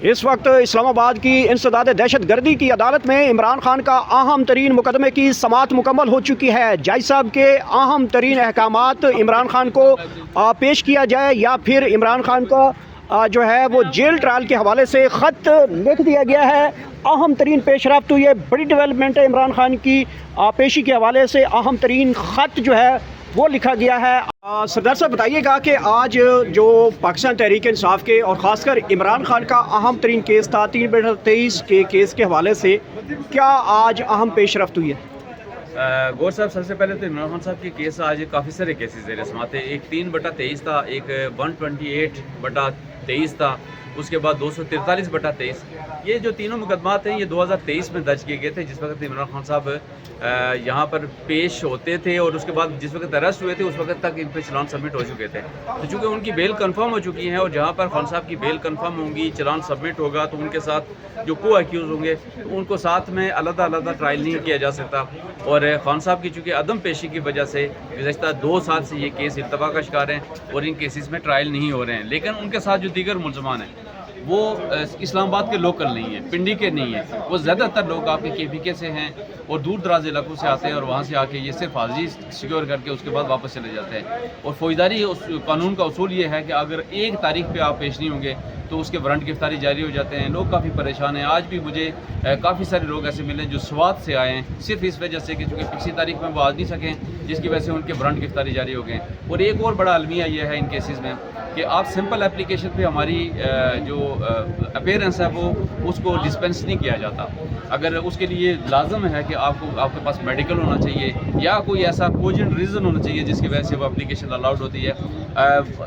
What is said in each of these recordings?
اس وقت اسلام آباد کی انسداد دہشت گردی کی عدالت میں عمران خان کا اہم ترین مقدمے کی سماعت مکمل ہو چکی ہے۔ جج صاحب کے اہم ترین احکامات عمران خان کو پیش کیا جائے یا پھر عمران خان کو جو ہے وہ جیل ٹرائل کے حوالے سے خط لکھ دیا گیا ہے۔ اہم ترین پیش رفت یہ بڑی ڈیولپمنٹ ہے، عمران خان کی پیشی کے حوالے سے اہم ترین خط جو ہے وہ لکھا گیا ہے۔ سردار صاحب بتائیے گا کہ آج جو پاکستان تحریک انصاف کے اور خاص کر عمران خان کا اہم ترین کیس تھا 3/23 کے کیس کے حوالے سے کیا آج اہم پیش رفت ہوئی ہے؟ گور صاحب، سب سے پہلے تو عمران خان صاحب کی کیس آج کافی سارے کیسز زیر سماعت تھے۔ ایک 3/23 تھا، ایک 128/23 تھا، اس کے بعد 243/23۔ یہ جو تینوں مقدمات ہیں یہ 2023 میں درج کیے گئے تھے، جس وقت عمران خان صاحب یہاں پر پیش ہوتے تھے اور اس کے بعد جس وقت اریسٹ ہوئے تھے اس وقت تک ان پہ چلان سبمٹ ہو چکے تھے۔ تو چونکہ ان کی بیل کنفرم ہو چکی ہیں اور جہاں پر خان صاحب کی بیل کنفرم ہوں گی، چلان سبمٹ ہوگا، تو ان کے ساتھ جو کو ایکیوز ہوں گے ان کو ساتھ میں علیحدہ ٹرائل نہیں کیا جا سکتا۔ اور خان صاحب کی چونکہ عدم پیشی کی وجہ سے گزشتہ 2 سال سے یہ کیس ارتفاع کا شکار ہیں اور ان کیسز میں ٹرائل نہیں ہو رہے ہیں۔ لیکن ان کے ساتھ جو دیگر ملزمان ہیں وہ اسلام آباد کے لوکل نہیں ہیں، پنڈی کے نہیں ہیں، وہ زیادہ تر لوگ آپ کے KPK سے ہیں اور دور دراز علاقوں سے آتے ہیں اور وہاں سے آ کے یہ صرف حاضری سیکیور کر کے اس کے بعد واپس چلے جاتے ہیں۔ اور فوجداری قانون کا اصول یہ ہے کہ اگر ایک تاریخ پہ آپ پیش نہیں ہوں گے تو اس کے وارنٹ گرفتاری جاری ہو جاتے ہیں۔ لوگ کافی پریشان ہیں۔ آج بھی مجھے کافی سارے لوگ ایسے ملے جو سوات سے آئے ہیں صرف اس وجہ سے کہ چونکہ پچھلی تاریخ میں وہ آ نہیں سکیں، جس کی وجہ سے ان کے وارنٹ گرفتاری جاری ہو گئے۔ اور ایک اور بڑا المیہ یہ ہے ان کیسز میں کہ آپ سمپل اپلیکیشن پہ ہماری جو اپیرنس ہے وہ اس کو ڈسپینس نہیں کیا جاتا۔ اگر اس کے لیے لازم ہے کہ آپ کے پاس میڈیکل ہونا چاہیے یا کوئی ایسا کوجنٹ ریزن ہونا چاہیے جس کی وجہ سے وہ اپلیکیشن الاؤڈ ہوتی ہے۔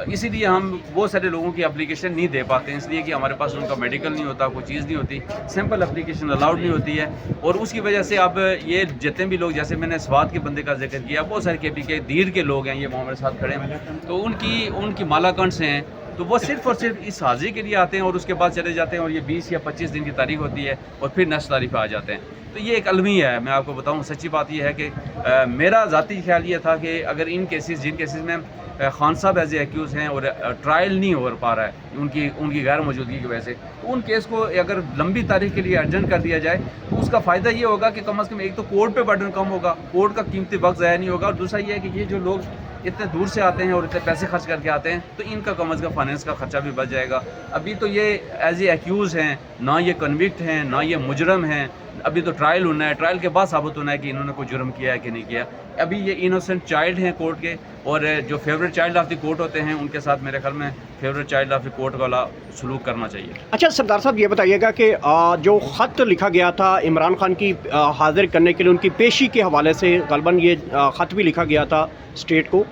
اسی لیے ہم بہت سارے لوگوں کی اپلیکیشن نہیں دے پاتے ہیں، اس لیے کہ ہمارے پاس ان کا میڈیکل نہیں ہوتا، کوئی چیز نہیں ہوتی، سمپل اپلیکیشن الاؤڈ نہیں ہوتی ہے۔ اور اس کی وجہ سے اب یہ جتنے بھی لوگ، جیسے میں نے سوات کے بندے کا ذکر کیا، بہت سارے KPK دیر کے لوگ ہیں، یہ ہمارے ساتھ کھڑے ہیں، تو ان کی مالاکنڈ سے ہیں، تو وہ صرف اور صرف اس حاضری کے لیے آتے ہیں اور اس کے بعد چلے جاتے ہیں اور یہ 20 یا 25 دن کی تاریخ ہوتی ہے اور پھر نیکسٹ تاریخ پہ آ جاتے ہیں۔ تو یہ ایک المیہ ہے۔ میں آپ کو بتاؤں، سچی بات یہ ہے کہ میرا ذاتی خیال یہ تھا کہ اگر جن کیسز میں خان صاحب ایز اے ایکیوز ہیں اور ٹرائل نہیں ہو پا رہا ہے ان کی غیر موجودگی کی وجہ سے، تو ان کیس کو اگر لمبی تاریخ کے لیے ارجنٹ کر دیا جائے تو اس کا فائدہ یہ ہوگا کہ کم از کم ایک تو کورٹ پہ برڈن کم ہوگا، کورٹ کا قیمتی وقت ضائع نہیں ہوگا، اور دوسرا یہ ہے کہ یہ جو لوگ اتنے دور سے آتے ہیں اور اتنے پیسے خرچ کر کے آتے ہیں تو ان کا کم از کم فائنینس کا خرچہ بھی بچ جائے گا۔ ابھی تو یہ ایز اے ایکیوز ہیں، نہ یہ کنوکٹ ہیں، نہ یہ مجرم ہیں، ابھی تو ٹرائل ہونا ہے، ٹرائل کے بعد ثابت ہونا ہے کہ انہوں نے کوئی جرم کیا ہے کہ نہیں کیا۔ ابھی یہ انوسنٹ چائلڈ ہیں کورٹ کے، اور جو favourite child of the court ہوتے ہیں ان کے ساتھ میرے خیال میں favourite child of the court والا سلوک کرنا چاہیے۔ اچھا سردار صاحب یہ بتائیے گا کہ جو خط لکھا گیا تھا عمران خان کی حاضر کرنے کے لیے ان کی پیشی کے حوالے سے، غالباً یہ خط بھی لکھا گیا تھا اسٹیٹ کو،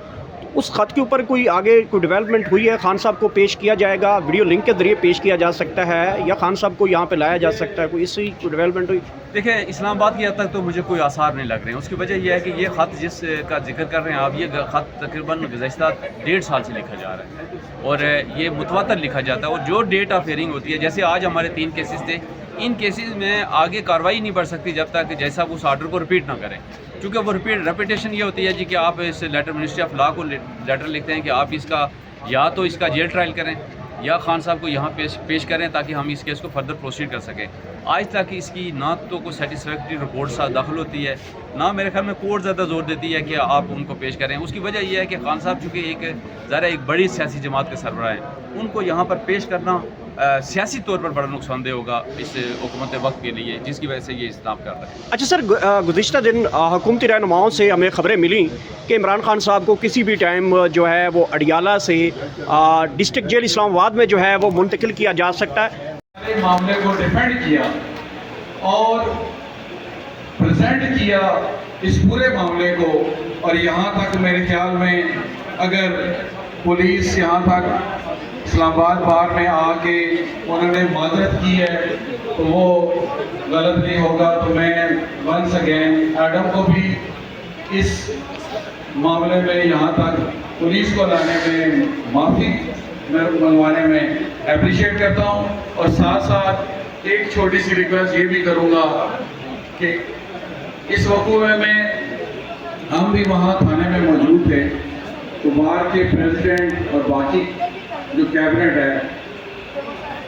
اس خط کے اوپر کوئی آگے کوئی ڈیولپمنٹ ہوئی ہے؟ خان صاحب کو پیش کیا جائے گا، ویڈیو لنک کے ذریعے پیش کیا جا سکتا ہے یا خان صاحب کو یہاں پہ لایا جا سکتا ہے؟ کوئی اس کی کوئی ڈیولپمنٹ ہوئی؟ دیکھیں، اسلام آباد کی حد تک تو مجھے کوئی آثار نہیں لگ رہے ہیں۔ اس کی وجہ یہ ہے کہ یہ خط جس کا ذکر کر رہے ہیں آپ، یہ خط تقریباً گزشتہ 1.5 سال سے لکھا جا رہا ہے اور یہ متواتر لکھا جاتا ہے، اور جو ڈیٹ آف ہیئرنگ ہوتی ہے، جیسے آج ہمارے 3 کیسز تھے، ان کیسز میں آگے کارروائی نہیں بڑھ سکتی جب تک جیسا اس آرڈر کو رپیٹ نہ کریں، کیونکہ وہ ریپیٹیشن یہ ہوتی ہے جی کہ آپ اس لیٹر منسٹری آف لا کو لیٹر لکھتے ہیں کہ آپ اس کا یا تو اس کا جیل ٹرائل کریں یا خان صاحب کو یہاں پیش کریں تاکہ ہم اس کیس کو فردر پروسیڈ کر سکیں۔ آج تک اس کی نہ تو کوئی سیٹسفیکٹری رپورٹ ساتھ داخل ہوتی ہے، نہ میرے خیال میں کورٹ زیادہ زور دیتی ہے کہ آپ ان کو پیش کریں۔ اس کی وجہ یہ ہے کہ خان صاحب چونکہ ایک بڑی سیاسی جماعت کے سربراہ ہیں، ان کو یہاں پر پیش کرنا سیاسی طور پر بڑا نقصان دہ ہوگا اس حکومت وقت کے لیے، جس کی وجہ سے یہ اجتناب کر رہا ہے۔ اچھا سر، گزشتہ دن حکومتی رہنماؤں سے ہمیں خبریں ملیں کہ عمران خان صاحب کو کسی بھی ٹائم جو ہے وہ اڈیالہ سے ڈسٹرکٹ جیل اسلام آباد میں جو ہے وہ منتقل کیا جا سکتا ہے۔ معاملے کو ڈیفینڈ کیا اور پریزنٹ کیا اس پورے معاملے کو، اور یہاں تک میرے خیال میں اگر پولیس یہاں تک اسلام آباد بار میں آ کے انہوں نے معذرت کی ہے تو وہ غلط نہیں ہوگا۔ تو میں ونس اگین ایڈم کو بھی اس معاملے میں یہاں تک پولیس کو لانے میں معافی منگوانے میں اپریشیٹ کرتا ہوں، اور ساتھ ساتھ ایک چھوٹی سی ریکویسٹ یہ بھی کروں گا کہ اس وقوع میں ہم بھی وہاں تھانے میں موجود تھے، تو وہاں کے پریزیڈنٹ اور باقی جو کیبنٹ ہے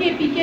KPK